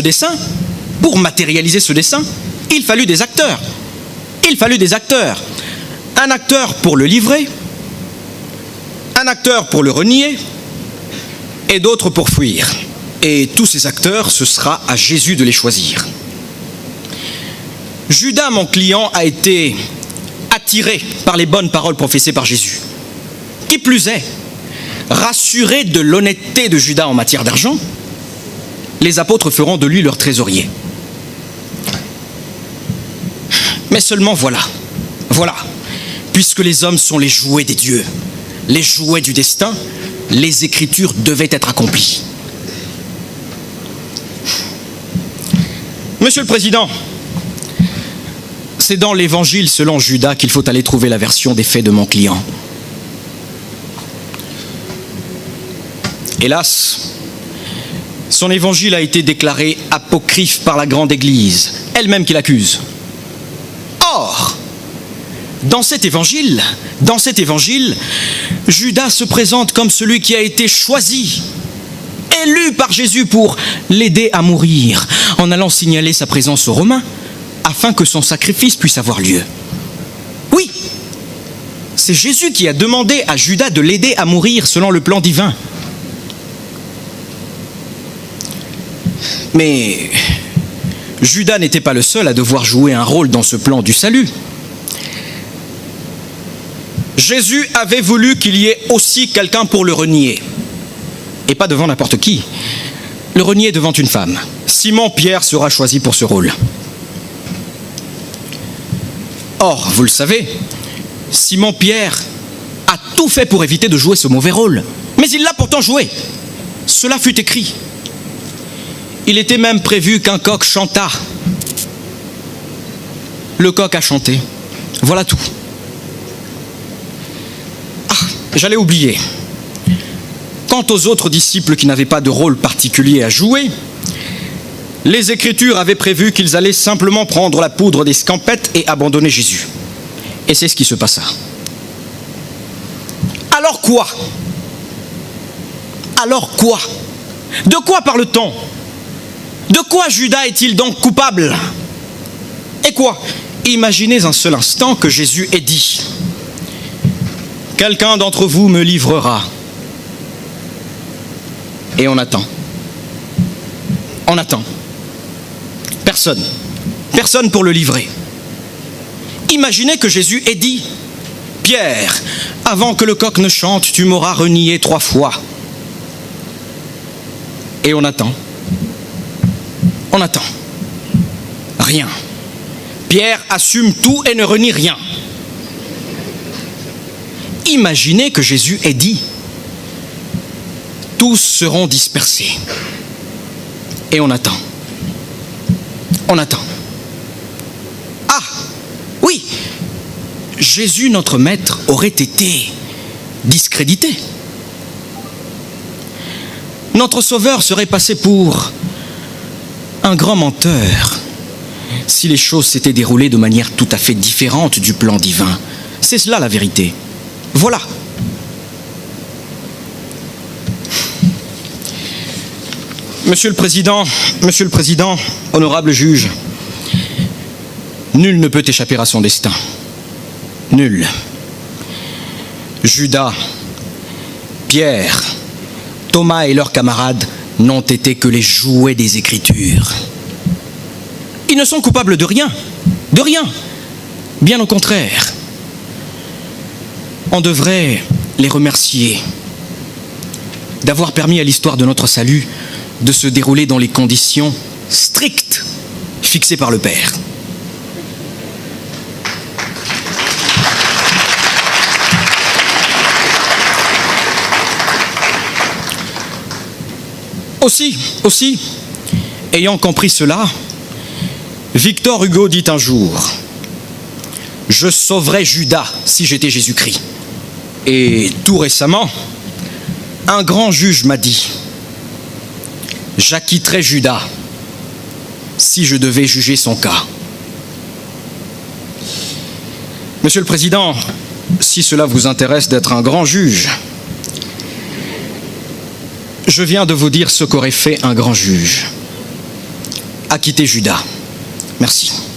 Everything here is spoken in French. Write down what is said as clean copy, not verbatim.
dessein, pour matérialiser ce dessein, il fallut des acteurs. Il fallut des acteurs. Un acteur pour le livrer, un acteur pour le renier, et d'autres pour fuir. Et tous ces acteurs, ce sera à Jésus de les choisir. Judas, mon client, a été attiré par les bonnes paroles professées par Jésus. Qui plus est, rassuré de l'honnêteté de Judas en matière d'argent, les apôtres feront de lui leur trésorier. Mais seulement voilà, puisque les hommes sont les jouets des dieux, les jouets du destin, les Écritures devaient être accomplies. Monsieur le Président, c'est dans l'Évangile selon Judas qu'il faut aller trouver la version des faits de mon client. Hélas, son évangile a été déclaré apocryphe par la grande Église, elle-même qui l'accuse. Or, dans cet évangile, Judas se présente comme celui qui a été choisi, élu par Jésus pour l'aider à mourir, en allant signaler sa présence aux Romains, afin que son sacrifice puisse avoir lieu. Oui, c'est Jésus qui a demandé à Judas de l'aider à mourir selon le plan divin. Mais Judas n'était pas le seul à devoir jouer un rôle dans ce plan du salut. Jésus avait voulu qu'il y ait aussi quelqu'un pour le renier. Et pas devant n'importe qui. Le renier devant une femme. Simon-Pierre sera choisi pour ce rôle. Or, vous le savez, Simon-Pierre a tout fait pour éviter de jouer ce mauvais rôle. Mais il l'a pourtant joué. Cela fut écrit. Il était même prévu qu'un coq chantât. Le coq a chanté. Voilà tout. Ah, j'allais oublier. Quant aux autres disciples qui n'avaient pas de rôle particulier à jouer, les Écritures avaient prévu qu'ils allaient simplement prendre la poudre des scampettes et abandonner Jésus. Et c'est ce qui se passa. Alors quoi? Alors quoi? De quoi parle-t-on? De quoi Judas est-il donc coupable? Et quoi? Imaginez un seul instant que Jésus ait dit « Quelqu'un d'entre vous me livrera. » Et on attend. On attend. Personne. Personne pour le livrer. Imaginez que Jésus ait dit « Pierre, avant que le coq ne chante, tu m'auras renié 3 fois. » Et on attend. On attend. Rien. Pierre assume tout et ne renie rien. Imaginez que Jésus ait dit « Tous seront dispersés. » Et on attend. On attend. Ah, oui, Jésus, notre maître, aurait été discrédité. Notre Sauveur serait passé pour un grand menteur si les choses s'étaient déroulées de manière tout à fait différente du plan divin. C'est cela la vérité. Voilà. Monsieur le Président, honorable juge, nul ne peut échapper à son destin. Nul. Judas, Pierre, Thomas et leurs camarades n'ont été que les jouets des Écritures. Ils ne sont coupables de rien, bien au contraire. On devrait les remercier d'avoir permis à l'histoire de notre salut de se dérouler dans les conditions strictes fixées par le Père. Aussi, ayant compris cela, Victor Hugo dit un jour « Je sauverais Judas si j'étais Jésus-Christ ». Et tout récemment, un grand juge m'a dit « J'acquitterais Judas si je devais juger son cas ». Monsieur le Président, si cela vous intéresse d'être un grand juge, je viens de vous dire ce qu'aurait fait un grand juge. a quitté Juda. Merci.